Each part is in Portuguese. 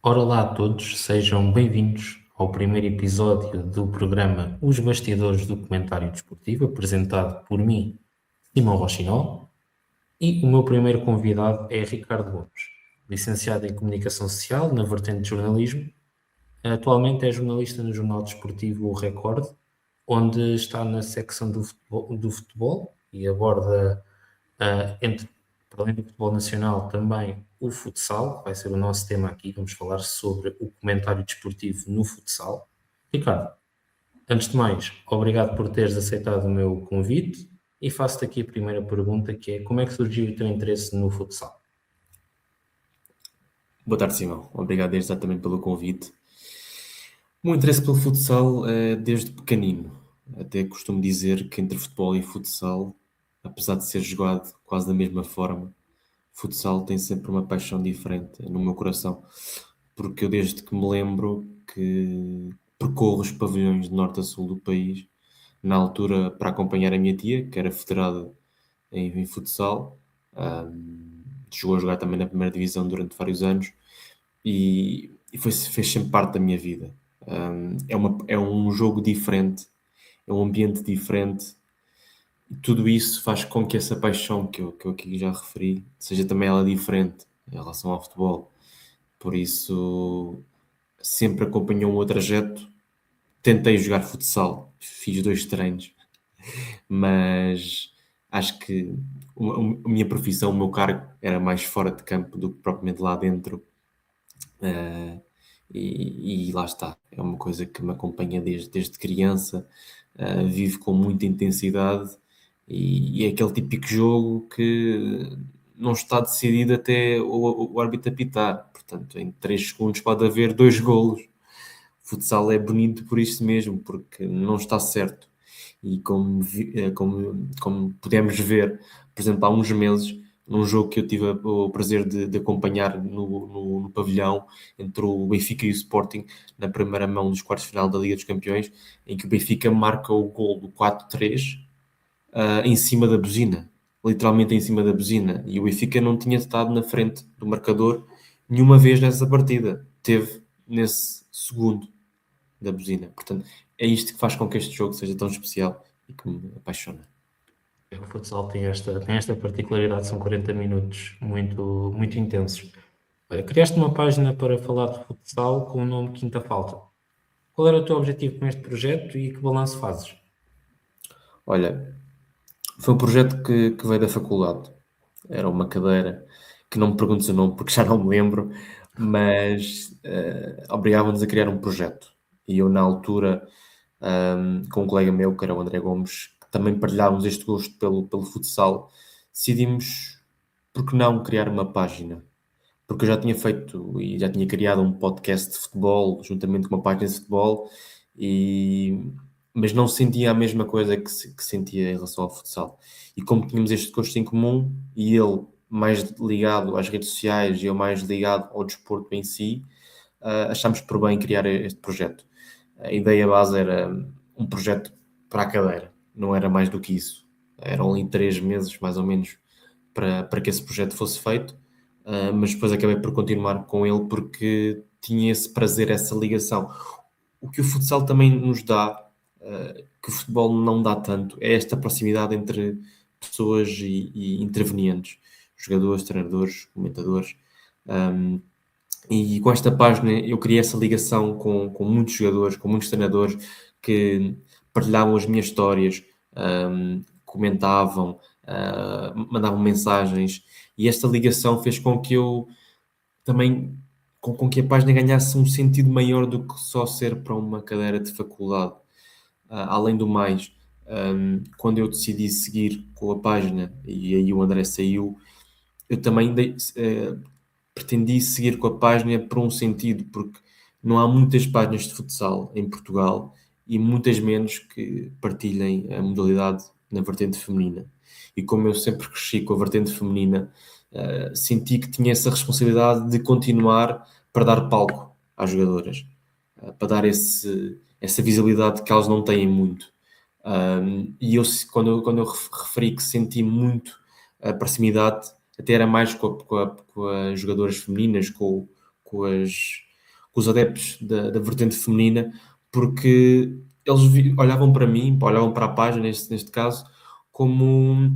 Ora, olá a todos, sejam bem-vindos ao primeiro episódio do programa Os Bastidores do Comentário Desportivo, apresentado por mim, Simão Rochinol, e o meu primeiro convidado é Ricardo Gomes, licenciado em Comunicação Social na vertente de jornalismo. Atualmente é jornalista no jornal desportivo O Record, onde está na secção do futebol e aborda, para além do futebol nacional, também o futsal, que vai ser o nosso tema aqui. Vamos falar sobre o comentário desportivo no futsal. Ricardo, antes de mais, obrigado por teres aceitado o meu convite e faço-te aqui a primeira pergunta, que é: como é que surgiu o teu interesse no futsal? Boa tarde, Simão. Obrigado desde já também pelo convite. O meu interesse pelo futsal é desde pequenino. Até costumo dizer que entre futebol e futsal, apesar de ser jogado quase da mesma forma, futsal tem sempre uma paixão diferente no meu coração. Porque eu desde que me lembro que percorro os pavilhões de norte a sul do país, na altura para acompanhar a minha tia, que era federada em futsal. Chegou a jogar também na primeira divisão durante vários anos e fez sempre parte da minha vida. É um jogo diferente, é um ambiente diferente, e tudo isso faz com que essa paixão que eu aqui já referi seja também ela diferente em relação ao futebol. Por isso, sempre acompanhou o meu trajeto. Tentei jogar futsal, fiz 2 treinos, mas acho que a minha profissão, o meu cargo, era mais fora de campo do que propriamente lá dentro. Uh, e lá está, é uma coisa que me acompanha desde criança, vivo com muita intensidade e é aquele típico jogo que não está decidido até o árbitro apitar. Portanto, em 3 segundos pode haver 2 golos. Futsal é bonito por isso mesmo, porque não está certo. E como pudemos ver, por exemplo, há uns meses, num jogo que eu tive o prazer de acompanhar no pavilhão, entre o Benfica e o Sporting, na primeira mão dos quartos de final da Liga dos Campeões, em que o Benfica marca o gol do 4-3 em cima da buzina, literalmente em cima da buzina. E o Benfica não tinha estado na frente do marcador nenhuma vez nessa partida. Teve nesse segundo da buzina. Portanto, é isto que faz com que este jogo seja tão especial e que me apaixona. O futsal tem esta particularidade, são 40 minutos muito, muito intensos. Olha, criaste uma página para falar de futsal com o nome Quinta Falta. Qual era o teu objetivo com este projeto e que balanço fazes? Olha, foi um projeto que veio da faculdade. Era uma cadeira que não me perguntes o nome porque já não me lembro, mas obrigavam-nos a criar um projeto. E eu, na altura, com um colega meu, que era o André Gomes, que também partilhávamos este gosto pelo futsal, decidimos, por que não, criar uma página. Porque eu já tinha feito e já tinha criado um podcast de futebol, juntamente com uma página de futebol, e, mas não sentia a mesma coisa que sentia em relação ao futsal. E como tínhamos este gosto em comum, e ele mais ligado às redes sociais e eu mais ligado ao desporto em si, achámos por bem criar este projeto. A ideia base era um projeto para a cadeira, não era mais do que isso. Eram ali 3 meses, mais ou menos, para que esse projeto fosse feito. Mas depois acabei por continuar com ele porque tinha esse prazer, essa ligação. O que o futsal também nos dá, que o futebol não dá tanto, é esta proximidade entre pessoas e intervenientes, jogadores, treinadores, comentadores. Um, e com esta página eu criei essa ligação com muitos jogadores, com muitos treinadores que partilhavam as minhas histórias, comentavam, mandavam mensagens, e esta ligação fez com que eu também com que a página ganhasse um sentido maior do que só ser para uma cadeira de faculdade. Além do mais, quando eu decidi seguir com a página e aí o André saiu, eu também pretendi seguir com a página por um sentido, porque não há muitas páginas de futsal em Portugal e muitas menos que partilhem a modalidade na vertente feminina. E como eu sempre cresci com a vertente feminina, senti que tinha essa responsabilidade de continuar para dar palco às jogadoras, para dar essa visibilidade que elas não têm muito. E quando eu referi que senti muito a proximidade, até era mais com as jogadoras femininas, com as com os adeptos da vertente feminina, porque eles olhavam para mim, olhavam para a página, neste caso, como,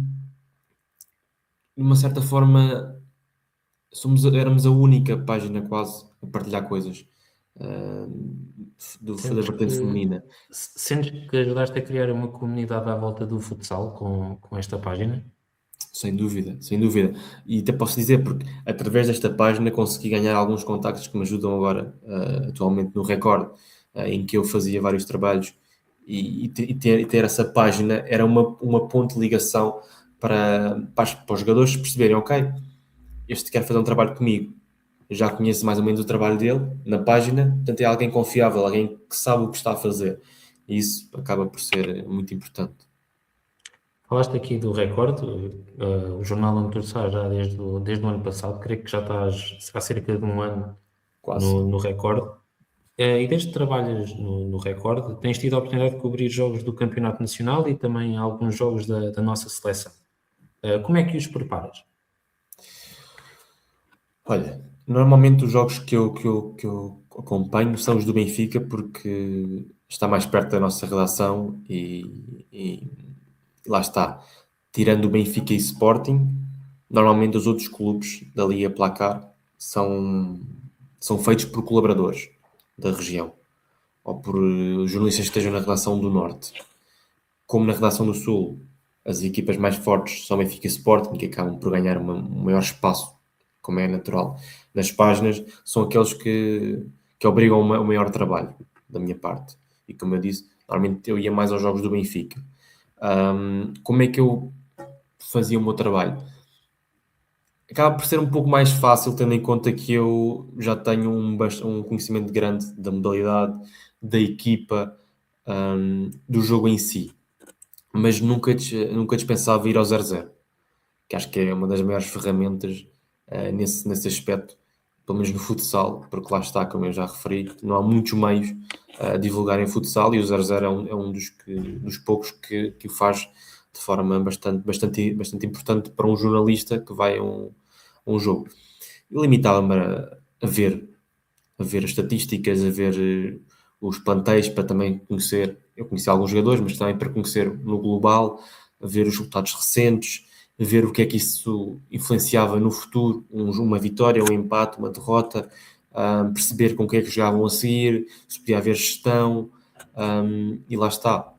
de uma certa forma, éramos a única página quase a partilhar coisas ah, da Sentes vertente que, feminina. sentes que ajudaste a criar uma comunidade à volta do futsal com esta página? Sem dúvida, sem dúvida. E até posso dizer, porque através desta página consegui ganhar alguns contactos que me ajudam agora, atualmente no Record, em que eu fazia vários trabalhos, e ter essa página era uma ponte de ligação para os jogadores perceberem, ok, este quer fazer um trabalho comigo, eu já conheço mais ou menos o trabalho dele na página, portanto é alguém confiável, alguém que sabe o que está a fazer. E isso acaba por ser muito importante. Falaste aqui do Record, o jornal onde tu estás já desde o ano passado, creio que já estás há cerca de um ano Quase. no Record. E desde que trabalhas no Record, tens tido a oportunidade de cobrir jogos do Campeonato Nacional e também alguns jogos da nossa seleção. Como é que os preparas? Olha, normalmente os jogos que eu acompanho são os do Benfica porque está mais perto da nossa redação e lá está. Tirando o Benfica e Sporting, normalmente os outros clubes da Liga Placar são feitos por colaboradores da região ou por jornalistas que estejam na redação do Norte. Como na redação do Sul, as equipas mais fortes são Benfica e Sporting, que acabam por ganhar um maior espaço, como é natural, nas páginas, são aqueles que obrigam o maior trabalho da minha parte. E como eu disse, normalmente eu ia mais aos jogos do Benfica. Como é que eu fazia o meu trabalho? Acaba por ser um pouco mais fácil, tendo em conta que eu já tenho um conhecimento grande da modalidade, da equipa, do jogo em si. Mas nunca dispensava ir ao 0-0, que acho que é uma das maiores ferramentas nesse aspecto, pelo menos no futsal, porque lá está, como eu já referi, não há muitos meios a divulgarem futsal e o 0-0 é um dos poucos que o faz de forma bastante importante para um jornalista que vai a um jogo. Eu limitava-me a ver as estatísticas, a ver os plantéis para também conhecer. Eu conheci alguns jogadores, mas também para conhecer no global, a ver os resultados recentes, a ver o que é que isso influenciava no futuro, uma vitória, um empate, uma derrota, perceber com quem é que jogavam a seguir, se podia haver gestão, e lá está.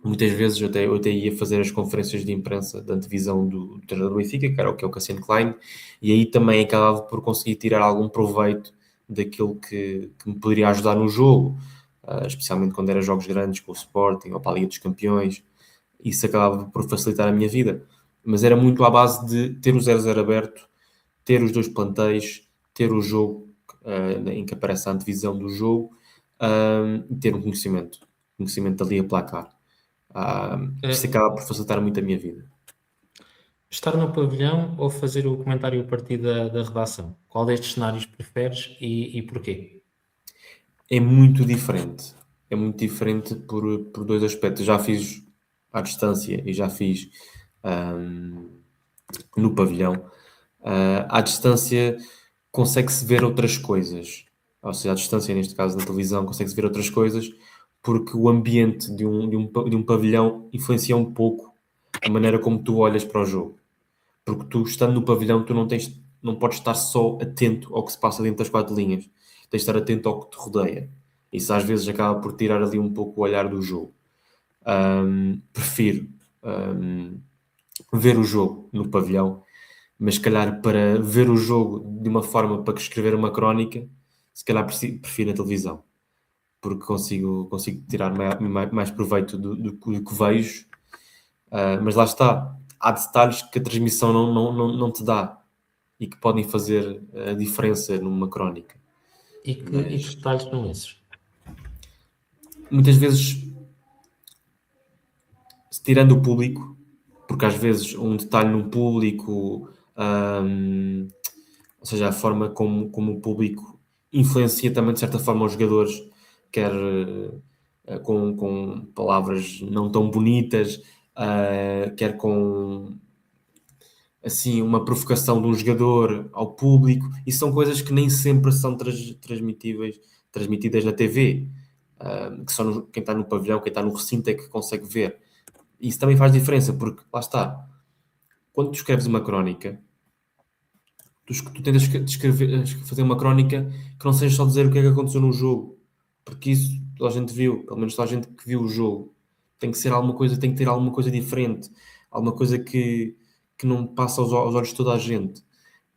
Muitas vezes eu até ia fazer as conferências de imprensa da antevisão do treinador do Benfica, que é o Cassiano Klein, e aí também acabava por conseguir tirar algum proveito daquilo que me poderia ajudar no jogo, especialmente quando eram jogos grandes com o Sporting ou para a Liga dos Campeões. Isso acabava por facilitar a minha vida. Mas era muito à base de ter o 0-0 aberto, ter os dois plantéis, ter o jogo em que aparece a antevisão do jogo, e ter um conhecimento da Liga Placar. Isso Eh, acaba por facilitar muito a minha vida. Estar no pavilhão ou fazer o comentário a partir da redação? Qual destes cenários preferes e porquê? É muito diferente. É muito diferente por dois aspectos. Já fiz à distância e já fiz ahm, no pavilhão. À distância consegue-se ver outras coisas. Ou seja, à distância, neste caso na televisão, consegue-se ver outras coisas porque o ambiente de um pavilhão influencia um pouco a maneira como tu olhas para o jogo. Porque tu, estando no pavilhão, tu não podes estar só atento ao que se passa dentro das quatro linhas. Tens de estar atento ao que te rodeia. Isso às vezes acaba por tirar ali um pouco o olhar do jogo. Prefiro ver o jogo no pavilhão, mas se calhar para ver o jogo de uma forma para escrever uma crónica, se calhar prefiro a televisão, porque consigo tirar mais proveito do que vejo. Mas lá está, há detalhes que a transmissão não te dá e que podem fazer a diferença numa crónica. E que Mas detalhes são esses? muitas vezes, tirando o público, porque às vezes um detalhe no público, ou seja, a forma como o público influencia também de certa forma os jogadores, quer com palavras não tão bonitas, quer com assim, uma provocação de um jogador ao público, e são coisas que nem sempre são transmitidas na TV, que só quem está no pavilhão, quem está no recinto é que consegue ver. Isso também faz diferença, porque lá está, quando tu escreves uma crónica, tu tentas fazer uma crónica que não seja só dizer o que é que aconteceu no jogo, porque isso toda a gente viu, pelo menos toda a gente que viu o jogo. Tem que ser alguma coisa, tem que ter alguma coisa diferente, alguma coisa que não passa aos olhos de toda a gente.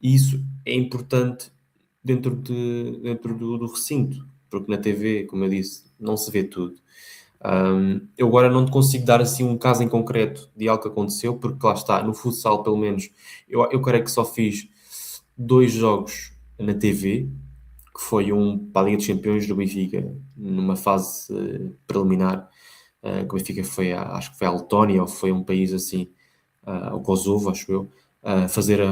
E isso é importante dentro do recinto, porque na TV, como eu disse, não se vê tudo. Eu agora não te consigo dar assim um caso em concreto de algo que aconteceu, porque lá está, no futsal pelo menos, eu creio que só fiz 2 jogos na TV, que foi um para a Liga dos Campeões do Benfica, numa fase preliminar, que o Benfica foi, acho que foi a Letónia, ou foi um país assim, o Kosovo, acho eu, fazer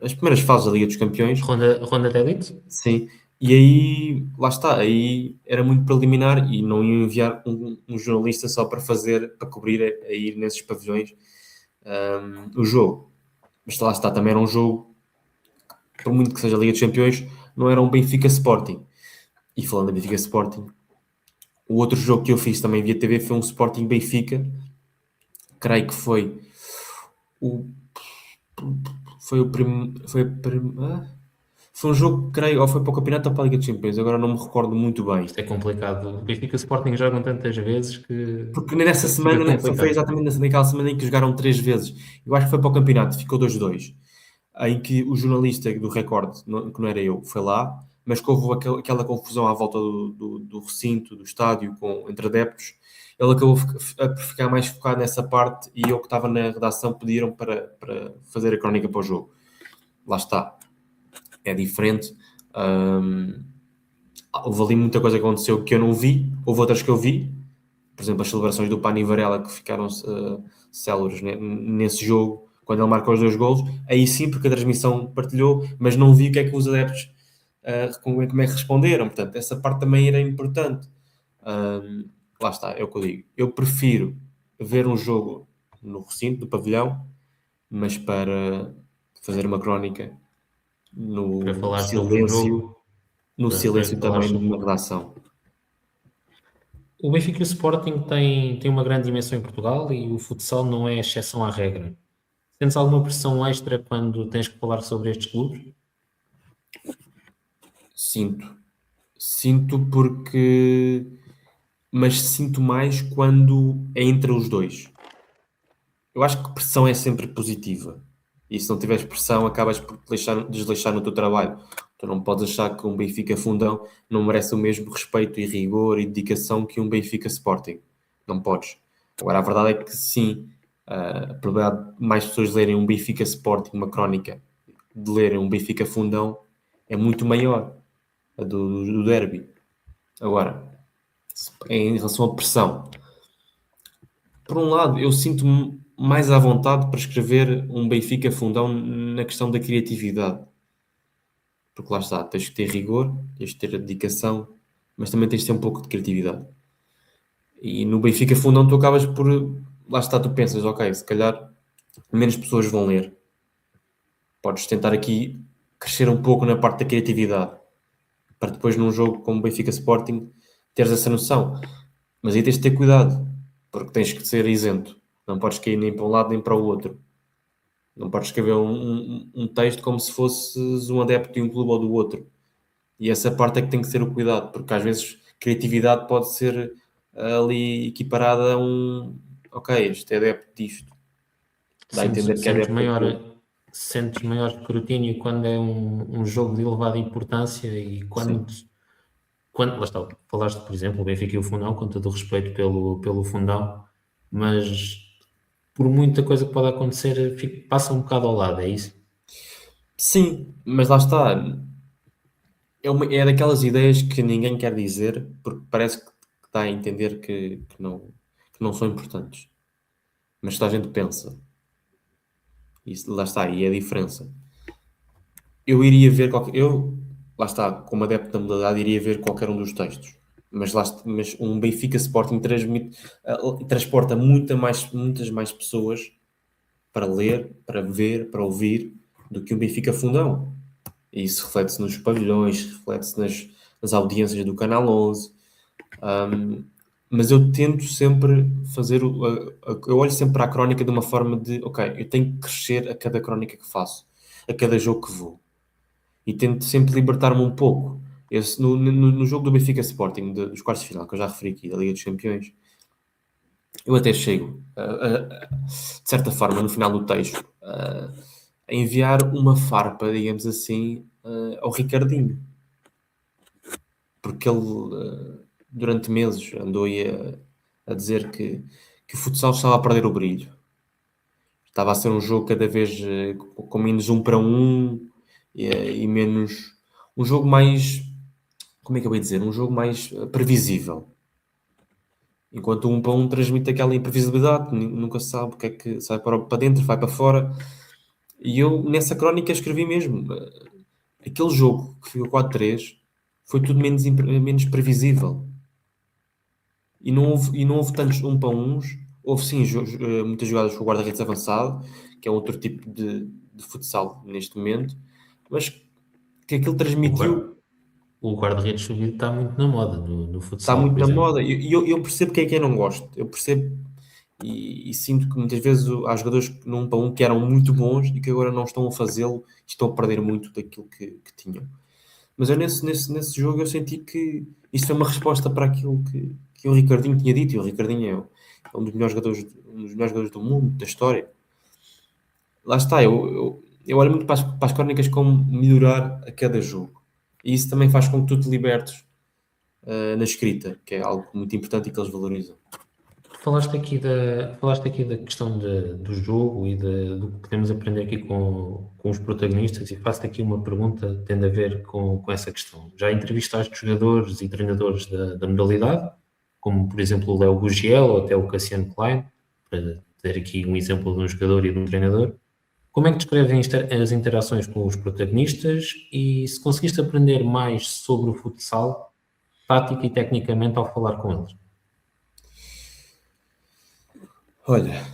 as primeiras fases da Liga dos Campeões. Ronda de Elite? Sim, e aí, lá está, aí era muito preliminar e não ia enviar um jornalista só para cobrir a ir nesses pavilhões o jogo. Mas lá está, também era um jogo, por muito que seja a Liga dos Campeões, não era um Benfica Sporting. E falando da Benfica Sporting, o outro jogo que eu fiz também via TV foi um Sporting Benfica, creio que o foi o primeiro foi um jogo, creio, ou foi para o Campeonato ou para a Liga dos Campeões, agora não me recordo muito bem. Isto é complicado. O Benfica e o Sporting jogam tantas vezes que Porque nessa fica semana, foi complicado. exatamente naquela semana em que jogaram 3 vezes. Eu acho que foi para o campeonato, ficou 2-2. Em que o jornalista do Record, que não era eu, foi lá, mas que houve aquela confusão à volta do recinto, do estádio, entre adeptos. Ele acabou por ficar mais focado nessa parte e eu que estava na redação pediram para fazer a crónica para o jogo. Lá está. É diferente. Houve ali muita coisa que aconteceu que eu não vi, houve outras que eu vi, por exemplo, as celebrações do Pani Varela que ficaram célebres nesse jogo, quando ele marcou os 2 golos, aí sim, porque a transmissão partilhou, mas não vi o que é que os adeptos como é que responderam, portanto, essa parte também era importante. Lá está, é o que eu digo. Eu prefiro ver um jogo no recinto, do pavilhão, mas para fazer uma crónica Para no falar sobre um silêncio, jogo, para falar também sobre. numa redação. O Benfica e o Sporting têm uma grande dimensão em Portugal e o futsal não é exceção à regra. Sentes alguma pressão extra quando tens que falar sobre estes clubes? Sinto porque... Mas sinto mais quando é entre os dois. Eu acho que pressão é sempre positiva. E se não tiveres pressão, acabas por desleixar no teu trabalho. Tu não podes achar que um Benfica Fundão não merece o mesmo respeito e rigor e dedicação que um Benfica Sporting. Não podes. Agora, a verdade é que sim, a probabilidade de mais pessoas lerem um Benfica Sporting, uma crónica, de lerem um Benfica Fundão, é muito maior, a do derby. Agora, em relação à pressão, por um lado, eu sinto-me mais à vontade para escrever um Benfica Fundão na questão da criatividade. Porque lá está, tens que ter rigor, tens que ter a dedicação, mas também tens de ter um pouco de criatividade. E no Benfica Fundão tu acabas por... Lá está, tu pensas, ok, se calhar menos pessoas vão ler. Podes tentar aqui crescer um pouco na parte da criatividade, para depois num jogo como Benfica Sporting teres essa noção. Mas aí tens de ter cuidado, porque tens que ser isento. Não podes cair nem para um lado nem para o outro. Não podes escrever um texto como se fosses um adepto de um clube ou do outro. E essa parte é que tem que ter o cuidado, porque às vezes criatividade pode ser ali equiparada a um... Ok, este é adepto disto. Dá a entender Sentes, que é sentes adepto maior, daquilo. sentes maior escrutínio quando é um jogo de elevada importância e Sim. lá está, falaste, por exemplo, o Benfica e o Fundão, com todo o respeito pelo Fundão, mas por muita coisa que pode acontecer, passa um bocado ao lado, é isso? Sim, mas lá está. É daquelas ideias que ninguém quer dizer porque parece que dá a entender que não são importantes. Mas toda a gente pensa. Isso, lá está, e é a diferença. Eu iria ver lá está, como adepto da modalidade, iria ver qualquer um dos textos. Mas um Benfica Sporting transporta muitas mais pessoas para ler, para ver, para ouvir, do que um Benfica Fundão. E isso reflete-se nos pavilhões, reflete-se nas audiências do Canal 11. Mas eu tento sempre fazer... eu olho sempre para a crónica de uma forma de... Ok, eu tenho que crescer a cada crónica que faço, a cada jogo que vou. E tento sempre libertar-me um pouco. No jogo do Benfica Sporting, dos quartos de final, que eu já referi aqui, da Liga dos Campeões, eu até chego, de certa forma, no final do texto, a enviar uma farpa, digamos assim, ao Ricardinho. Porque ele, durante meses, andou aí a dizer que o futsal estava a perder o brilho. Estava a ser um jogo cada vez com menos 1-1 e menos... Um jogo mais... Como é que eu ia dizer? Um jogo mais previsível. Enquanto o 1-1 transmite aquela imprevisibilidade, nunca se sabe o que é que sai para dentro, vai para fora. E eu, nessa crónica, escrevi mesmo. Aquele jogo que ficou 4-3 foi tudo menos previsível. E não houve tantos 1-1s. Houve sim muitas jogadas com o guarda-redes avançado, que é outro tipo de futsal neste momento, mas que aquilo transmitiu. O guarda-redes subido está muito na moda no Está futsal, muito por na exemplo. moda. E eu percebo quem não gosta. Eu percebo e sinto que muitas vezes há jogadores no 1-1 que eram muito bons e que agora não estão a fazê-lo e estão a perder muito daquilo que tinham. Mas eu nesse jogo eu senti que isto foi uma resposta para aquilo que o Ricardinho tinha dito. E o Ricardinho é um dos melhores jogadores do mundo, da história. Lá está, eu olho muito para as crónicas como melhorar a cada jogo. E isso também faz com que tu te libertes na escrita, que é algo muito importante e que eles valorizam. Falaste aqui da questão do jogo e do que podemos aprender aqui com os protagonistas e faço-te aqui uma pergunta tendo a ver com essa questão. Já entrevistaste jogadores e treinadores da modalidade, como por exemplo o Léo Gugel ou até o Cassiano Klein, para ter aqui um exemplo de um jogador e de um treinador. Como é que descrevem as interações com os protagonistas e se conseguiste aprender mais sobre o futsal, tática e tecnicamente ao falar com eles? Olha,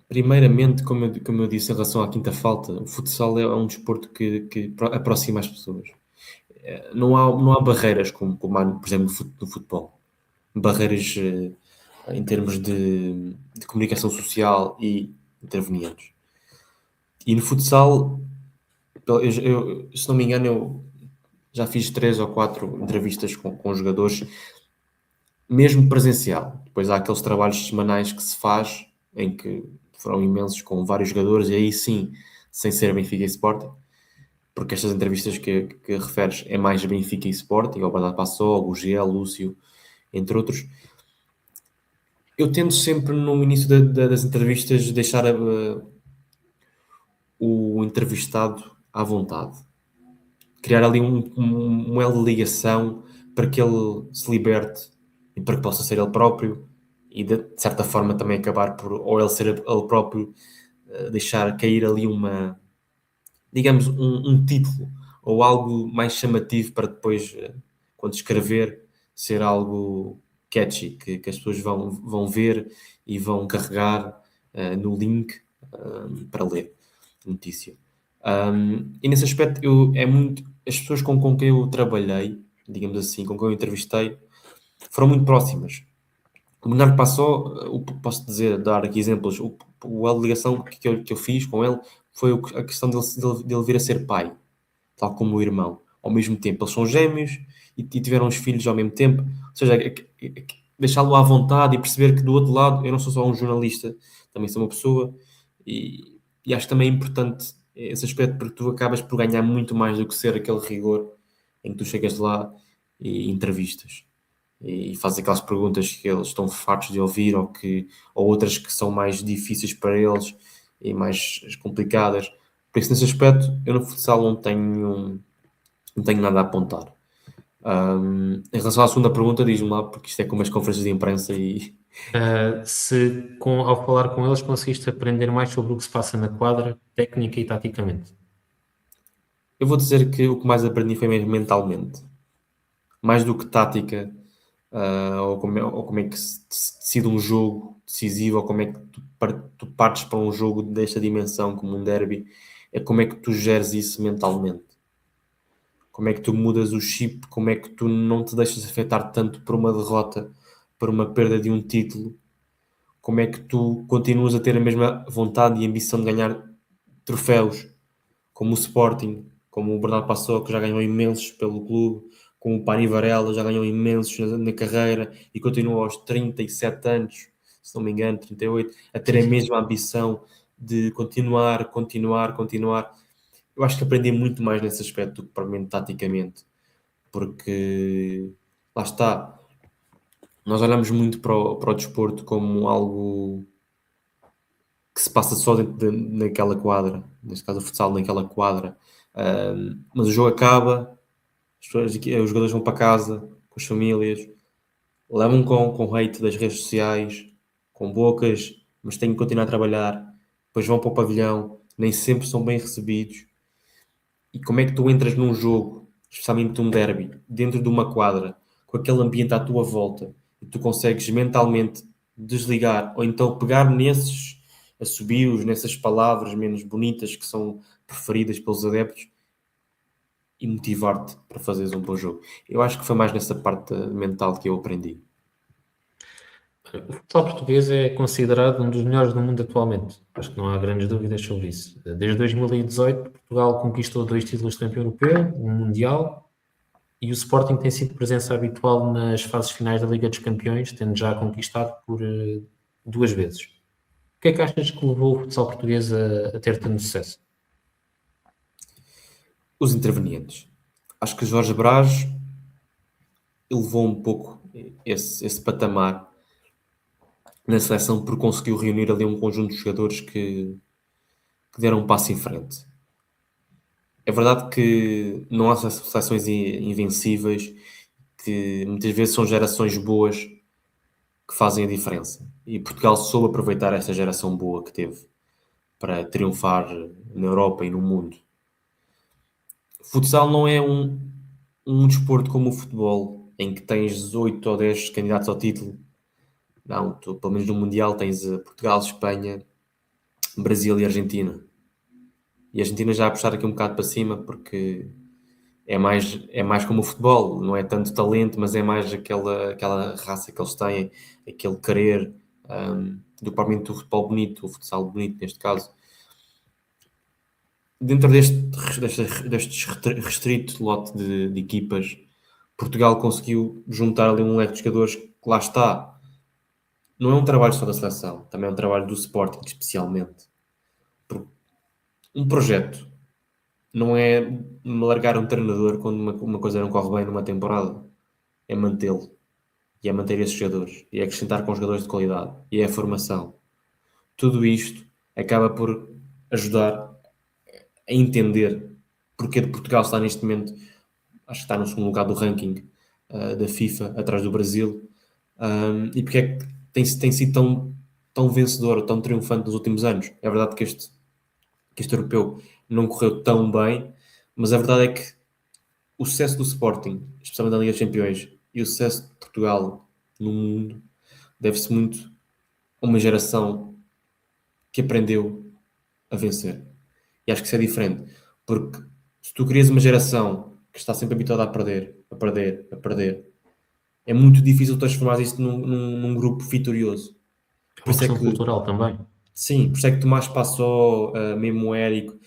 primeiramente, como eu disse em relação à quinta falta, o futsal é um desporto que aproxima as pessoas. Não há barreiras como há, por exemplo, no futebol. Barreiras em termos de comunicação social e intervenientes. E no futsal, se não me engano, eu já fiz 3 ou 4 entrevistas com jogadores, mesmo presencial. Depois há aqueles trabalhos semanais que se faz, em que foram imensos, com vários jogadores, e aí sim, sem ser Benfica e Sporting, porque estas entrevistas que referes é mais Benfica e Sporting, o Bernardo Passó, o Giel, Lúcio, entre outros. Eu tento sempre, no início das entrevistas, deixar o entrevistado à vontade. Criar ali um elo de ligação para que ele se liberte e para que possa ser ele próprio e de certa forma também acabar por, ou ele ser ele próprio, deixar cair ali digamos, um título ou algo mais chamativo para depois, quando escrever, ser algo catchy, que as pessoas vão ver e vão carregar no link para ler a notícia. E nesse aspecto, as pessoas com quem eu trabalhei, digamos assim, com quem eu entrevistei, foram muito próximas. O Bernardo Passó, posso dizer, dar aqui exemplos, a ligação que eu fiz com ele foi a questão dele vir a ser pai, tal como o irmão, ao mesmo tempo. Eles são gêmeos e tiveram os filhos ao mesmo tempo. Ou seja, deixá-lo à vontade e perceber que do outro lado eu não sou só um jornalista, também sou uma pessoa e acho que também é importante esse aspecto porque tu acabas por ganhar muito mais do que ser aquele rigor em que tu chegas lá e entrevistas e fazes aquelas perguntas que eles estão fartos de ouvir ou outras que são mais difíceis para eles e mais complicadas. Por isso, nesse aspecto, eu no futsal não tenho nada a apontar. Em relação à segunda pergunta, diz-me lá, porque isto é como as conferências de imprensa e Ao falar com eles conseguiste aprender mais sobre o que se passa na quadra, técnica e taticamente. eu vou dizer que o que mais aprendi foi mesmo mentalmente. Mais do que tática, ou como é que se decide um jogo, decisivo, ou como é que tu partes para um jogo desta dimensão, como um derby, é como é que tu geres isso mentalmente. Como é que tu mudas o chip, como é que tu não te deixas afetar tanto por uma derrota, por uma perda de um título, como é que tu continuas a ter a mesma vontade e ambição de ganhar troféus, como o Sporting, como o Bernardo Passó, que já ganhou imensos pelo clube, como o Pani Varela, já ganhou imensos na carreira e continua aos 37 anos, se não me engano, 38, a ter a Sim. mesma ambição de continuar. Eu acho que aprendi muito mais nesse aspecto do que propriamente taticamente, porque lá está, nós olhamos muito para o desporto como algo que se passa só naquela quadra, neste caso o futsal naquela quadra. Mas o jogo acaba, os jogadores vão para casa com as famílias, levam com hate das redes sociais, com bocas, mas têm que continuar a trabalhar, depois vão para o pavilhão, nem sempre são bem recebidos. E como é que tu entras num jogo, especialmente um derby, dentro de uma quadra, com aquele ambiente à tua volta, e tu consegues mentalmente desligar, ou então pegar nesses assobios, nessas palavras menos bonitas que são preferidas pelos adeptos e motivar-te para fazeres um bom jogo. Eu acho que foi mais nessa parte mental que eu aprendi. O futsal português é considerado um dos melhores do mundo atualmente. Acho que não há grandes dúvidas sobre isso. Desde 2018, Portugal conquistou 2 títulos de campeão europeu, um mundial, e o Sporting tem sido presença habitual nas fases finais da Liga dos Campeões, tendo já conquistado por 2 vezes. O que é que achas que levou o futsal português a ter tanto sucesso? Os intervenientes. Acho que Jorge Brás elevou um pouco esse patamar na seleção porque conseguiu reunir ali um conjunto de jogadores que deram um passo em frente. É verdade que não há seleções invencíveis, que muitas vezes são gerações boas que fazem a diferença. E Portugal soube aproveitar essa geração boa que teve para triunfar na Europa e no mundo. Futsal não é um desporto como o futebol, em que tens 8 ou 10 candidatos ao título. Não, tu, pelo menos no Mundial tens Portugal, Espanha, Brasil e Argentina. E a Argentina já a puxar aqui um bocado para cima, porque é mais como o futebol, não é tanto talento, mas é mais aquela raça que eles têm, aquele querer, do propriamente o futebol bonito, o futsal bonito neste caso. Dentro deste restrito lote de equipas, Portugal conseguiu juntar ali um leque de jogadores que lá está. Não é um trabalho só da seleção, também é um trabalho do Sporting, especialmente. Um projeto não é largar um treinador quando uma coisa não corre bem numa temporada, é mantê-lo e é manter esses jogadores e é acrescentar com jogadores de qualidade e é a formação. Tudo isto acaba por ajudar a entender porque de Portugal está neste momento, acho que está no segundo lugar do ranking da FIFA, atrás do Brasil, e porque é que tem sido tão vencedor, tão triunfante nos últimos anos. É verdade que este europeu não correu tão bem, mas a verdade é que o sucesso do Sporting, especialmente na Liga dos Campeões, e o sucesso de Portugal no mundo, deve-se muito a uma geração que aprendeu a vencer. E acho que isso é diferente, porque se tu crias uma geração que está sempre habituada a perder, é muito difícil transformar isso num grupo vitorioso. É Por uma isso é questão que, cultural também. sim, por isso é que Tomás Passó, mesmo Érico,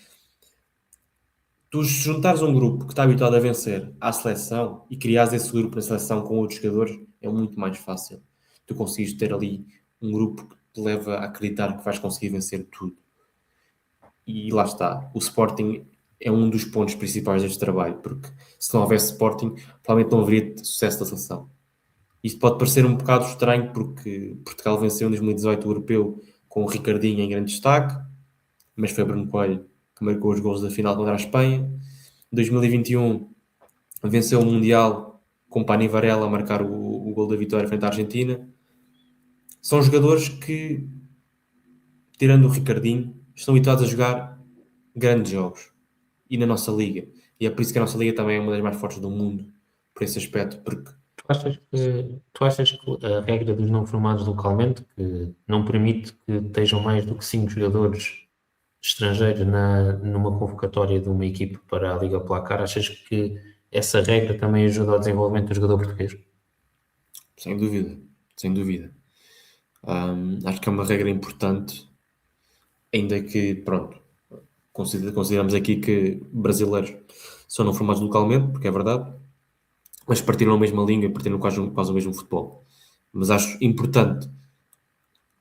tu juntares um grupo que está habituado a vencer à seleção e criares esse grupo na seleção com outros jogadores, é muito mais fácil. Tu conseguires ter ali um grupo que te leva a acreditar que vais conseguir vencer tudo. E lá está. O Sporting é um dos pontos principais deste trabalho, porque se não houvesse Sporting, provavelmente não haveria sucesso da seleção. Isto pode parecer um bocado estranho, porque Portugal venceu em 2018 o Europeu com o Ricardinho em grande destaque, mas foi Bruno Coelho que marcou os gols da final contra a Espanha. Em 2021 venceu o Mundial com Pani Varela a marcar o gol da vitória frente à Argentina. São jogadores que, tirando o Ricardinho, estão habituados a jogar grandes jogos. E na nossa liga. E é por isso que a nossa liga também é uma das mais fortes do mundo, por esse aspecto, porque Tu achas que a regra dos não formados localmente, que não permite que estejam mais do que 5 jogadores estrangeiros numa convocatória de uma equipe para a Liga Placar, achas que essa regra também ajuda ao desenvolvimento do jogador português? Sem dúvida, sem dúvida. Acho que é uma regra importante, ainda que, pronto, consideramos aqui que brasileiros só não formados localmente, porque é verdade, mas partilham a mesma língua e partilham quase o mesmo futebol. Mas acho importante,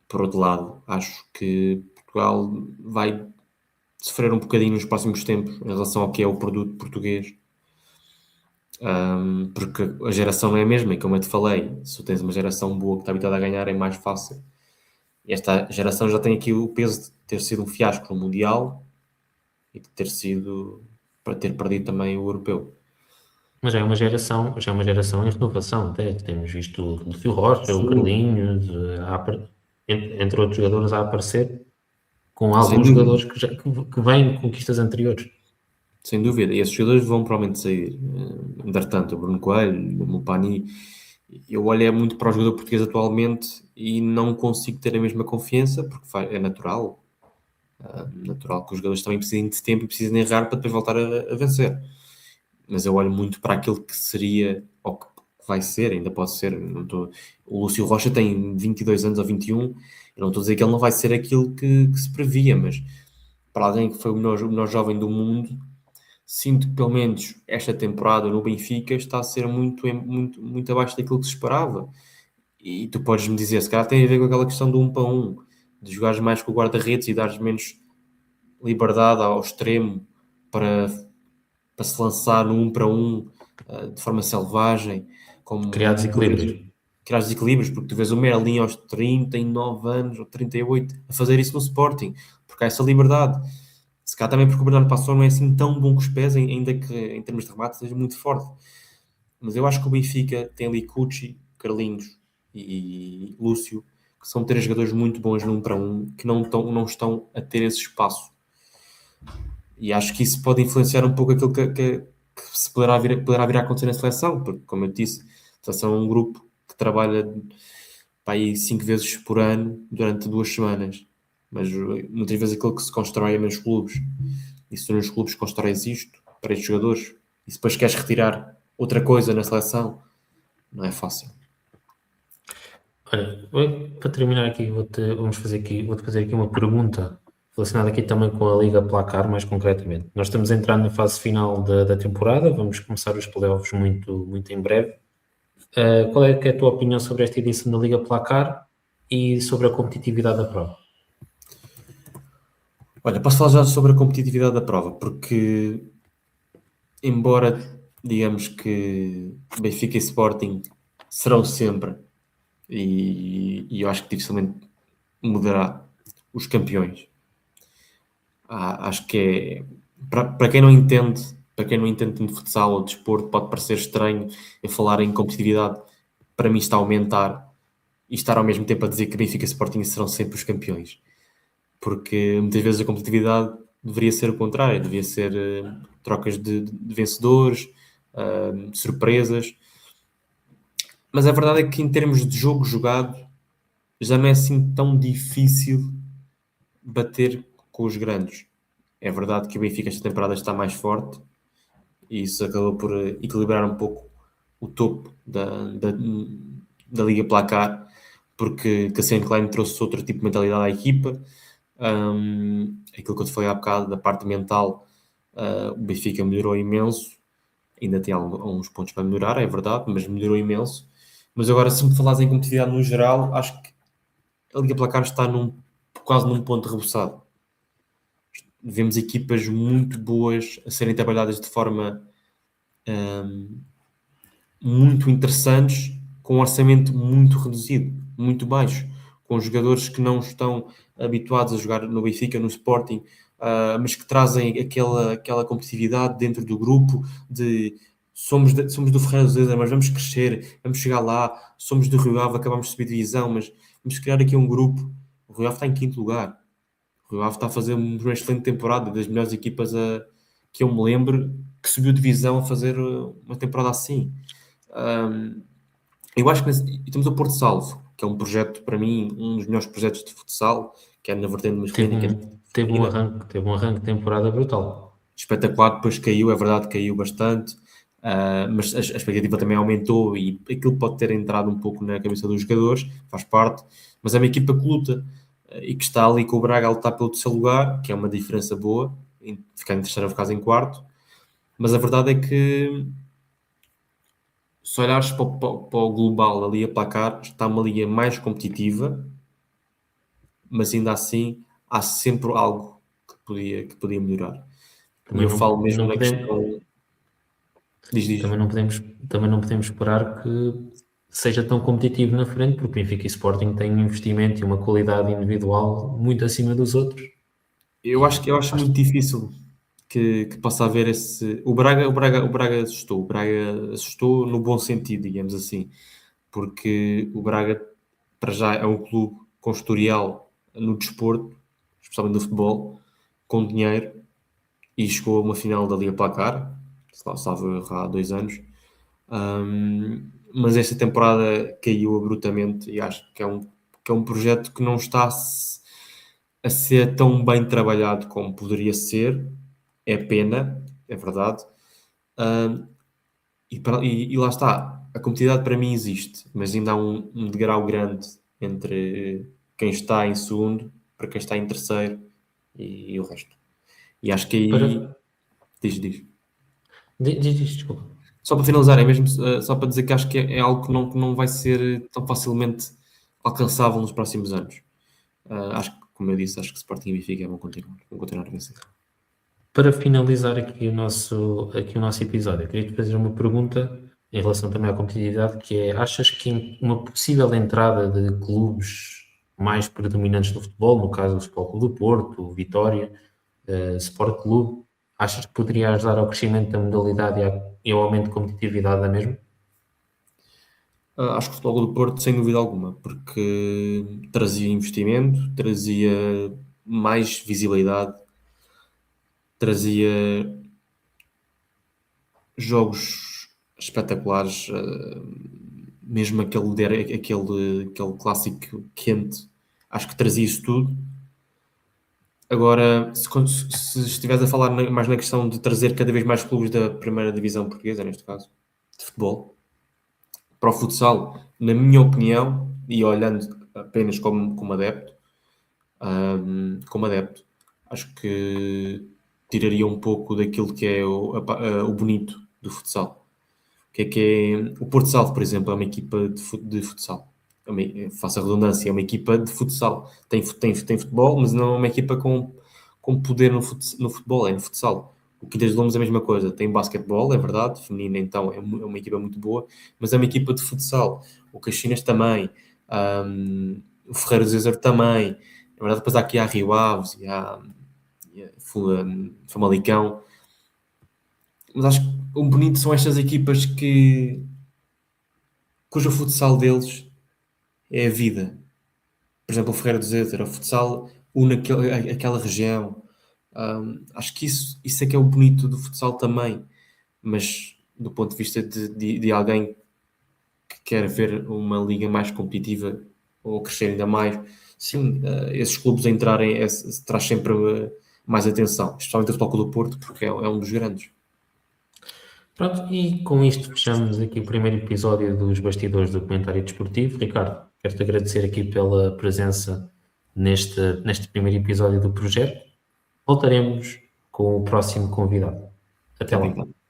por outro lado, acho que Portugal vai sofrer um bocadinho nos próximos tempos em relação ao que é o produto português, porque a geração não é a mesma, e como eu te falei, se tu tens uma geração boa que está habituada a ganhar, é mais fácil. E esta geração já tem aqui o peso de ter sido um fiasco no Mundial e de ter sido para ter perdido também o Europeu. Mas já é uma geração em renovação, até. Temos visto o Lúcio Rocha, o Sim, Carlinhos, entre outros jogadores, a aparecer, com sem alguns dúvida. jogadores que vêm de conquistas anteriores. Sem dúvida, e esses jogadores vão provavelmente sair. Entretanto, o Bruno Coelho, o Mupani, eu olho muito para o jogador português atualmente e não consigo ter a mesma confiança, porque é natural. Natural que os jogadores também precisem de tempo e precisem de errar para depois voltar a vencer. Mas eu olho muito para aquilo que seria, ou que vai ser, ainda pode ser. Não estou... O Lúcio Rocha tem 22 anos ou 21, eu não estou a dizer que ele não vai ser aquilo que se previa, mas para alguém que foi o melhor jovem do mundo, sinto que pelo menos esta temporada no Benfica está a ser muito, muito abaixo daquilo que se esperava. E tu podes me dizer, se calhar tem a ver com aquela questão do 1 para 1, de jogares mais com o guarda-redes e dares menos liberdade ao extremo para, para se lançar no 1 para 1 de forma selvagem, Criar como tu desequilíbrios. vês, criar desequilíbrios, porque tu vês o Merlin aos 39 anos ou 38 a fazer isso no Sporting, porque há essa liberdade. Se calhar também porque o Bernardo Passou não é assim tão bom com os pés, ainda que em termos de remate seja muito forte. Mas eu acho que o Benfica tem ali Cucci, Carlinhos e Lúcio, que são três jogadores muito bons no 1 para 1, que não estão a ter esse espaço. E acho que isso pode influenciar um pouco aquilo que se poderá vir a acontecer na seleção, porque, como eu disse, a seleção é um grupo que trabalha para aí 5 vezes por ano durante 2 semanas. Mas muitas vezes aquilo que se constrói é nos clubes. E se tu nos clubes constróis isto para estes jogadores e depois queres retirar outra coisa na seleção, não é fácil. Olha, para terminar aqui, vou-te fazer aqui uma pergunta relacionada aqui também com a Liga Placar, mais concretamente. Nós estamos a entrar na fase final da temporada, vamos começar os playoffs muito, muito em breve. Qual é que é a tua opinião sobre esta edição da Liga Placar e sobre a competitividade da prova? Olha, posso falar já sobre a competitividade da prova, porque embora digamos que Benfica e Sporting serão sempre, e eu acho que dificilmente mudará os campeões. Acho que é para quem não entende, para quem não entende de futsal ou de desporto, pode parecer estranho eu falar em competitividade. Para mim está a aumentar e estar ao mesmo tempo a dizer que Benfica e Sporting serão sempre os campeões, porque muitas vezes a competitividade deveria ser o contrário, deveria ser trocas de vencedores, surpresas, mas a verdade é que em termos de jogo jogado já não é assim tão difícil bater com os grandes. É verdade que o Benfica esta temporada está mais forte e isso acabou por equilibrar um pouco o topo da Liga Placar, porque Cassiano Klein trouxe outro tipo de mentalidade à equipa. Aquilo que eu te falei há bocado, da parte mental, o Benfica melhorou imenso. Ainda tem alguns pontos para melhorar, é verdade, mas melhorou imenso. Mas agora, se me falares em competitividade no geral, acho que a Liga Placar está quase num ponto rebuçado. Vemos equipas muito boas a serem trabalhadas de forma muito interessantes, com um orçamento muito reduzido, muito baixo, com jogadores que não estão habituados a jogar no Benfica, no Sporting, mas que trazem aquela competitividade dentro do grupo de somos do Ferreira dos Ezeiras, mas vamos crescer, vamos chegar lá, somos do Rio Ave, acabamos de subir divisão, mas vamos criar aqui um grupo. O Rio Ave está em quinto lugar. O Rio Ave está a fazer uma excelente temporada, das melhores equipas que eu me lembro que subiu divisão a fazer uma temporada assim. Eu acho que e temos o Porto Salvo, que é um projeto, para mim, um dos melhores projetos de futsal, quer na vertente Teve masculina, quer na um, vertente feminina. teve um arranque de temporada brutal. Espetacular, depois caiu, é verdade, caiu bastante, mas a expectativa também aumentou e aquilo pode ter entrado um pouco na cabeça dos jogadores, faz parte, mas é uma equipa que luta e que está ali com o Braga a lutar pelo terceiro lugar, que é uma diferença boa, ficar em terceiro ou ficar em quarto, mas a verdade é que se olhares para o global ali a placar, está uma liga mais competitiva, mas ainda assim há sempre algo que podia melhorar. E Também eu falo mesmo não na podemos, questão. Diz. também não podemos esperar que seja tão competitivo na frente, porque Benfica e Sporting têm um investimento e uma qualidade individual muito acima dos outros. E Eu acho muito difícil que possa haver esse. O Braga assustou. O Braga assustou no bom sentido, digamos assim, porque o Braga, para já, é um clube com historial no desporto, especialmente no futebol, com dinheiro, e chegou a uma final da Liga Placar, se lá estava há 2 anos. Mas esta temporada caiu abruptamente e acho que é um projeto que não está a ser tão bem trabalhado como poderia ser. É pena, é verdade. Ahm, e lá está, a competitividade para mim existe, mas ainda há um degrau grande entre quem está em segundo para quem está em terceiro e o resto. E acho que aí. para. Diz. Desculpa. Só para finalizar, é mesmo só para dizer que acho que é algo que não vai ser tão facilmente alcançável nos próximos anos. Acho que, como eu disse, acho que Sporting e Benfica vão continuar a vencer. Para finalizar aqui o nosso episódio, eu queria te fazer uma pergunta em relação também à competitividade, que é, achas que uma possível entrada de clubes mais predominantes no futebol, no caso o Futebol Clube do Porto, o Vitória, Sport Clube, achas que poderia ajudar ao crescimento da modalidade e ao aumento de competitividade da mesma? Acho que o Futebol do Porto, sem dúvida alguma, porque trazia investimento, trazia mais visibilidade, trazia jogos espetaculares, mesmo aquele clássico quente, acho que trazia isso tudo. Agora, se estiveres a falar mais na questão de trazer cada vez mais clubes da primeira divisão portuguesa, neste caso, de futebol, para o futsal, na minha opinião, e olhando apenas como adepto, acho que tiraria um pouco daquilo que é o bonito do futsal. Que é o Porto Salvo, por exemplo, é uma equipa de futsal. Faça a redundância, é uma equipa de futsal. Tem futebol, mas não é uma equipa com poder no futebol, é no futsal. O Quilhas de Lombos é a mesma coisa. Tem basquetebol, é verdade, feminina então é uma equipa muito boa, mas é uma equipa de futsal. O Caxinas também, o Ferreira do Zezer também. É verdade, depois há aqui a Rio Aves e a Famalicão. Mas acho que o bonito são estas equipas cujo futsal deles é a vida. Por exemplo, o Ferreira do Zezer, o futsal une aquela região. Acho que isso é que é o bonito do futsal também, mas do ponto de vista de alguém que quer ver uma liga mais competitiva ou crescer ainda mais, sim, esses clubes a entrarem traz sempre mais atenção, especialmente o Futebol Clube do Porto, porque é um dos grandes. Pronto, e com isto fechamos aqui o primeiro episódio dos Bastidores do Comentário Desportivo. Ricardo, quero-te agradecer aqui pela presença neste primeiro episódio do projeto. Voltaremos com o próximo convidado. Até Muito lá. obrigado.